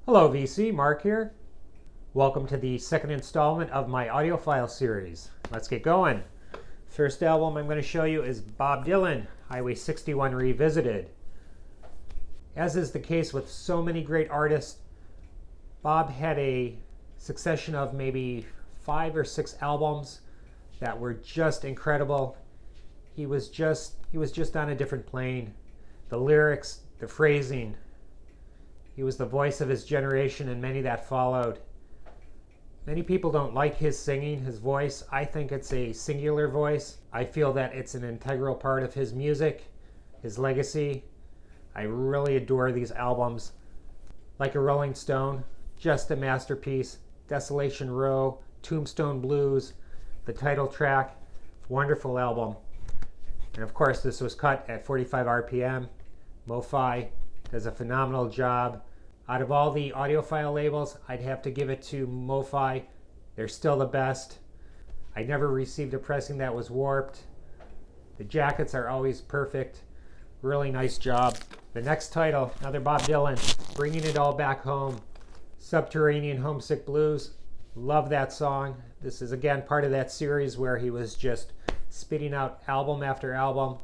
Hello VC, Mark here. Welcome to the second installment of my Audiophile series. Let's get going. First album I'm going to show you is Bob Dylan, Highway 61 Revisited. As is the case with so many great artists, Bob had a succession of maybe 5 or 6 albums that were just incredible. He was just on a different plane. The lyrics, the phrasing. He was the voice of his generation and many that followed. Many people don't like his singing, his voice. I think it's a singular voice. I feel that it's an integral part of his music, his legacy. I really adore these albums. Like a Rolling Stone, just a masterpiece. Desolation Row, Tombstone Blues, the title track, wonderful album. And of course this was cut at 45 RPM. Mofi does a phenomenal job. Out of all the audiophile labels, I'd have to give it to Mofi. They're still the best. I never received a pressing that was warped. The jackets are always perfect. Really nice job. The next title, another Bob Dylan, Bringing It All Back Home. Subterranean Homesick Blues. Love that song. This is again part of that series where he was just spitting out album after album.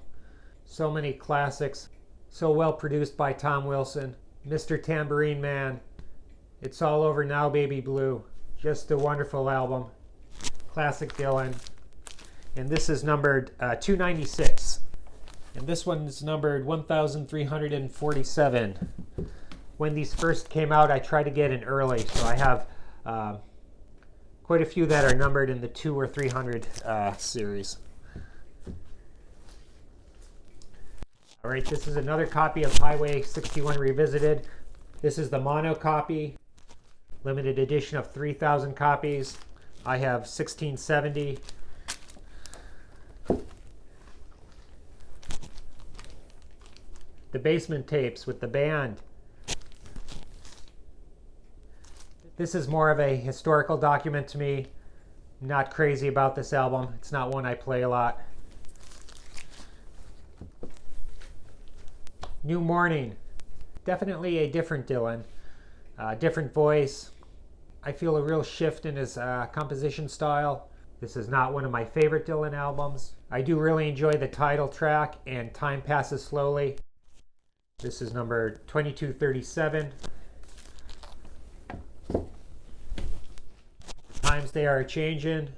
So many classics. So well produced by Tom Wilson. Mr. Tambourine Man, It's All Over Now Baby Blue, just a wonderful album, classic Dylan. And this is numbered 296, and this one is numbered 1347. When these first came out, I tried to get in early, so I have quite a few that are numbered in the 200 or 300 series. All right, this is another copy of Highway 61 Revisited. This is the mono copy, limited edition of 3,000 copies. I have 1670. The basement tapes with the band. This is more of a historical document to me. I'm not crazy about this album. It's not one I play a lot. New Morning, definitely a different Dylan, different voice. I feel a real shift in his composition style. This is not one of my favorite Dylan albums. I do really enjoy the title track and Time Passes Slowly. This is number 2237. Times They Are Changing.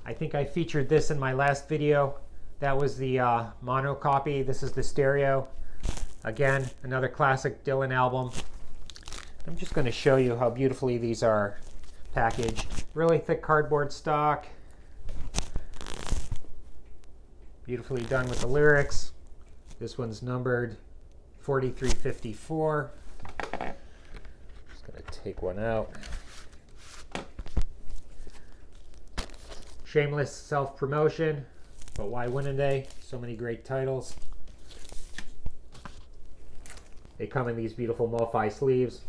I think I featured this in my last video. That was the mono copy. This is the stereo. Again, another classic Dylan album. I'm just going to show you how beautifully these are packaged. Really thick cardboard stock. Beautifully done with the lyrics. This one's numbered 4354. Just going to take one out. Shameless self-promotion. But why wouldn't they? So many great titles. They come in these beautiful Mofi sleeves.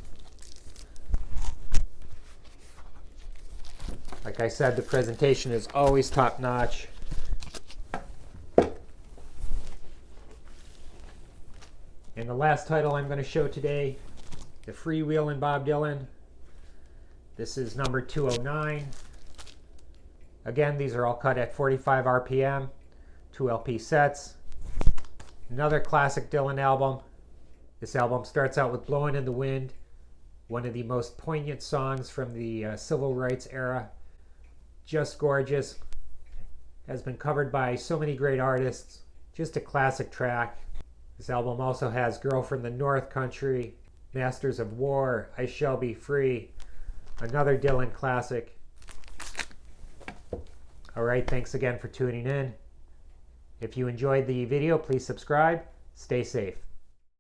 Like I said, the presentation is always top notch. And the last title I'm going to show today, The Freewheelin' Bob Dylan. This is number 209. Again, these are all cut at 45 RPM, 2 LP sets. Another classic Dylan album. This album starts out with Blowin' in the Wind, one of the most poignant songs from the civil rights era. Just gorgeous. Has been covered by so many great artists. Just a classic track. This album also has Girl from the North Country, Masters of War, I Shall Be Free. Another Dylan classic. All right, thanks again for tuning in. If you enjoyed the video, please subscribe. Stay safe.